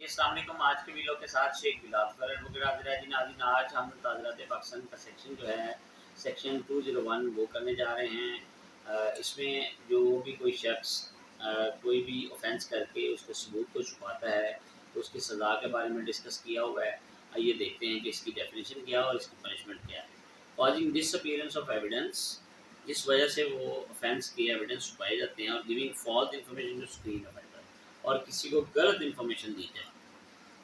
अस्सलाम वालेकुम। आज के वीडियो के साथ शेख बिलाल फर एडवोकेट हाजिर है। जी नाज़रीन, आज हम ताज़रात पाकिस्तान का सेक्शन जो है सेक्शन 201 वो करने जा रहे हैं। इसमें जो भी कोई शख्स कोई भी ऑफेंस करके उसके सबूत को छुपाता है तो उसकी सज़ा के बारे में डिस्कस किया हुआ है। आइए देखते हैं कि इसकी डेफिनेशन क्या है और इसकी पनिशमेंट क्या है। कॉजिंग डिसअपीयरेंस ऑफ एविडेंस, जिस वजह से वो ऑफेंस के एविडेंस छुपाए जाते हैं, और giving false information to screen offender, और किसी को गलत इंफॉर्मेशन दी जाए।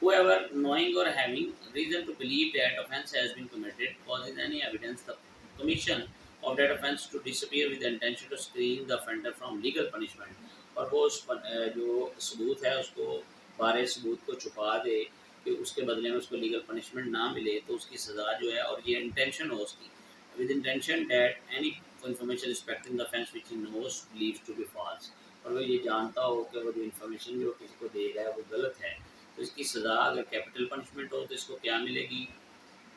Whoever, knowing or having reason to believe that offence has been committed, causes any evidence the commission of that offence to disappear with the intention to screen the offender from legal punishment, और वो जो सबूत है उसको बारे सबूत को छुपा दे कि उसके बदले में उसको लीगल पनिशमेंट ना मिले, तो उसकी सज़ा जो है, और ये इंटेंशन हो उसकी, with intention that any information respecting the offence which he knows believes to be false, और वो ये जानता हो कि वो जो इन्फॉर्मेशन जो किसी को दे रहा है वो गलत है, तो इसकी सज़ा अगर कैपिटल पनिशमेंट हो तो इसको क्या मिलेगी।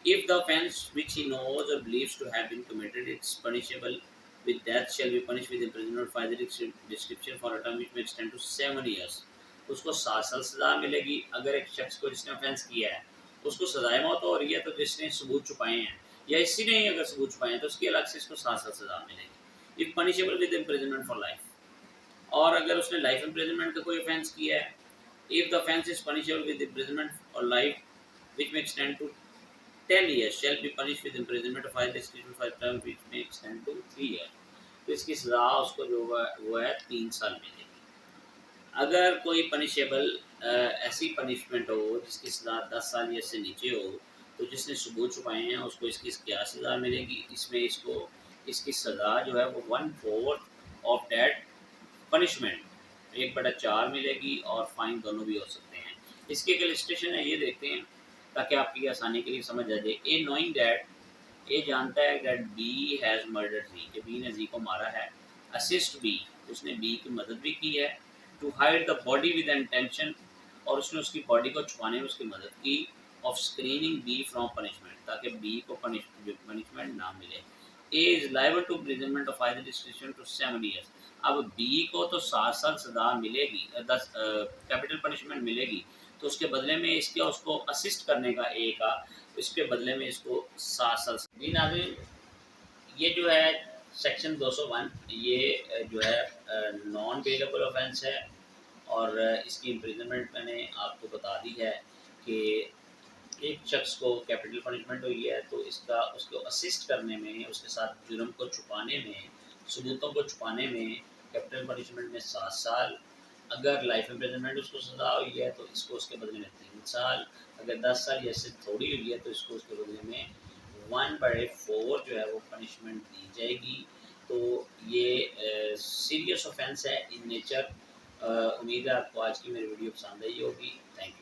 If the offence which he knows और believes to have been committed it's punishable with death shall be punished with imprisonment for the description for a term which may extend to 7 years. उसको 7 साल सज़ा मिलेगी। अगर एक शख्स को जिसने ऑफेंस किया है उसको सज़ाए मौत हो रही है, तो जिसने सबूत छुपाए हैं या इसी ने ही अगर सबूत छुपाए हैं तो उसकी अलग से इसको 7 साल सज़ा मिलेगी। If punishable with imprisonment for life, और अगर उसने लाइफ इम्प्रिजनमेंट का कोई ऑफेंस किया है, if the offence is punishable with imprisonment or life, which may extend to 10 years, shall be punished with imprisonment of either discretion for a term which may extend to 3 years। तो इसकी सज़ा उसको जो वो है 3 साल मिलेगी। अगर कोई पनिशेबल ऐसी पनिशमेंट हो जिसकी सज़ा 10 साल या इससे नीचे हो, तो जिसने सबूत छुपाए हैं उसको इसकी क्या सज़ा मिलेगी। इसमें इसको इसकी सज़ा जो है वो 1/4 ऑफ दैट पनिशमेंट 1/4 मिलेगी, और फाइन दोनों भी हो सकते हैं। इसकी एक इलस्ट्रेशन है, ये देखते हैं ताकि आपकी आसानी के लिए समझ आ जाए। ए नोइंग डैट, ये जानता है दैट बी हैज़ मर्डर जी, कि बी ने जी को मारा है। असिस्ट बी, उसने बी की मदद भी की है। To hide the body with intention, और उसने उसकी बॉडी को छुपाने में उसकी मदद की। Of screening B from punishment, ताकि बी को पनिशमेंट ना मिले। A is liable to imprisonment of either description to 7 years. अब बी को तो 7 साल सज़ा मिलेगी, 10 कैपिटल पनिशमेंट मिलेगी, तो उसके बदले में इसके उसको असिस्ट करने का ए का, इसके बदले में इसको 7 साल। जी नाज़रीन, ये जो है सेक्शन 201, ये जो है नॉन बेलेबल ऑफेंस है, और इसकी इम्प्रिजनमेंट मैंने आपको बता दी है कि एक शख्स को कैपिटल पनिशमेंट हुई है तो इसका उसको असिस्ट करने में, उसके साथ जुर्म को छुपाने में, सबूतों को छुपाने में कैपिटल पनिशमेंट में 7 साल। अगर लाइफ इम्प्रिजनमेंट उसको सज़ा हुई है तो इसको उसके बदले में 3 साल। अगर 10 साल या इससे थोड़ी हुई है तो इसको उसके बदले में 1/4 जो है वो पनिशमेंट दी जाएगी। तो ये सीरियस ऑफेंस है इन नेचर। उम्मीद है आपको आज की मेरी वीडियो पसंद आई होगी। Thank you.